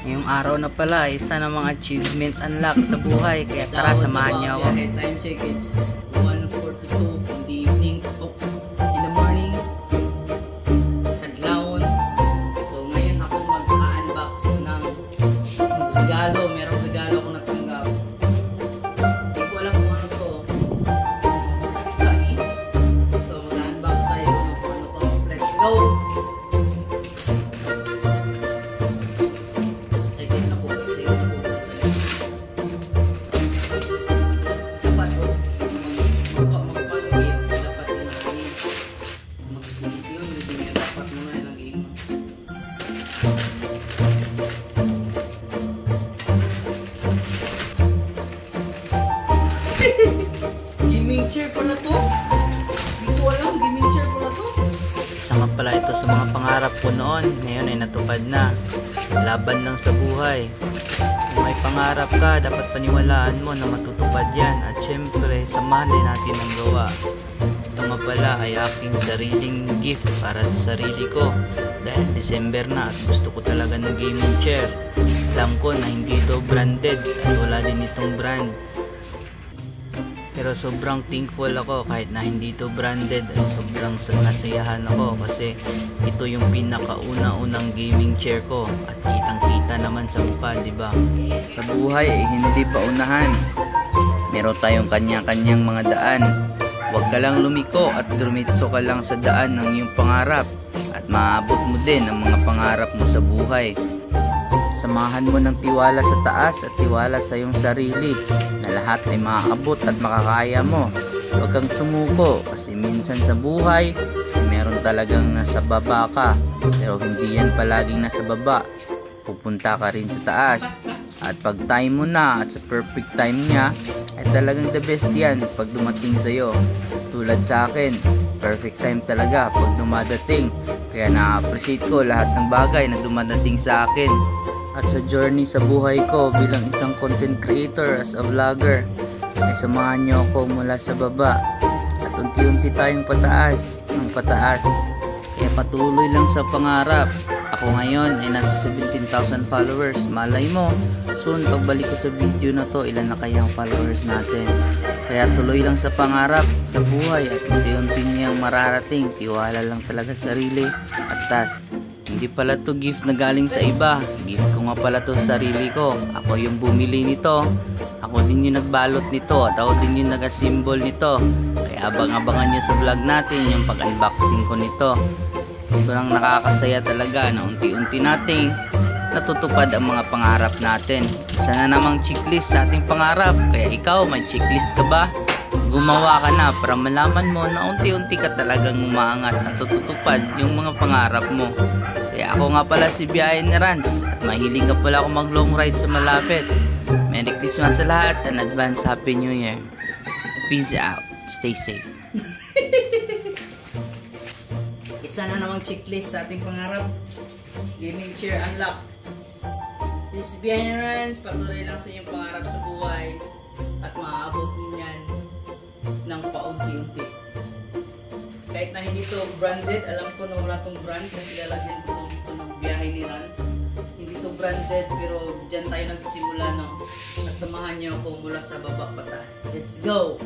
Ngayong araw na pala, isa ng mga achievement unlock sa buhay. Kaya tara, samahan niyo ako. Time check, it's 1:42 in the evening. Oh, in the morning. Hadlaon. So ngayon ako mag-unbox ng regalo. Merong regalo akong natanggap. Hindi ko alam kung ano to. Sa kani. So mag-unbox tayo kung ano to. Let's go! Gaming chair pala to. Hindi ko alam, gaming chair pala to. Isa nga pala ito sa mga pangarap ko noon. Ngayon ay natupad na. Laban lang sa buhay. Kung may pangarap ka, dapat paniwalaan mo na matutupad yan. At syempre, samahan din natin ang gawa. Ito nga pala ay aking sariling gift para sa sarili ko. Dahil December na at gusto ko talaga ng gaming chair. Alam ko na hindi ito branded at wala din itong brand. Pero sobrang thankful ako kahit na hindi ito branded at sobrang nasayahan ako kasi ito yung pinakauna-unang gaming chair ko at kitang-kita naman sa mukha, di ba? Sa buhay ay hindi pa unahan. Meron tayong kanya-kanyang mga daan. Huwag ka lang lumiko at dumitso ka lang sa daan ng iyong pangarap at maaabot mo din ang mga pangarap mo sa buhay. Samahan mo ng tiwala sa taas at tiwala sa iyong sarili na lahat ay maaabot at makakaya mo. Huwag kang sumuko kasi minsan sa buhay meron talagang nasa baba ka pero hindi yan palaging nasa baba. Pupunta ka rin sa taas at pag time mo na at sa perfect time niya ay talagang the best yan pag dumating sa iyo. Tulad sa akin, perfect time talaga pag dumadating. Kaya na-appreciate ko lahat ng bagay na dumadating sa akin. At sa journey sa buhay ko bilang isang content creator as a vlogger ay samahan niyo ako mula sa baba at unti-unti tayong pataas ng pataas. Kaya patuloy lang sa pangarap. Ako ngayon ay nasa 17,000 followers. Malay mo, soon pagbalik ko sa video na to, ilan na kayang followers natin. Kaya tuloy lang sa pangarap sa buhay at unti-unti niyang mararating. Tiwala lang talaga sa sarili at taas. Hindi pala to gift na galing sa iba. Gift ko nga pala to sa sarili ko. Ako yung bumili nito. Ako din yung nagbalot nito. At ako din yung nag-assemble nito. Kaya abang-abangan nyo sa vlog natin yung pag-unboxing ko nito. Sobrang nakakasaya talaga na unti-unti nating natutupad ang mga pangarap natin. Isa na namang checklist sa ating pangarap. Kaya ikaw, may checklist ka ba? Gumawa ka na para malaman mo na unti-unti ka talagang umaangat at natutupad yung mga pangarap mo. Kaya ako nga pala si Biyahe ni Rans at mahilig ka pala ako mag long ride sa malapit. Merry Christmas sa lahat and advance Happy New Year. Peace out. Stay safe. Isa na namang checklist sa ating pangarap. Gaming chair unlock. This is Biyahe ni Rans. Patuloy lang sa inyong pangarap sa buhay at maaabot niyan ng paunti-unti. Kahit na hindi to branded, alam ko na wala tong brand kasi lalagyan ko dito ng Biyahe ni Rans. Hindi to branded pero dyan tayo nagsisimula, no? At samahan niyo ako mula sa baba pataas. Let's go!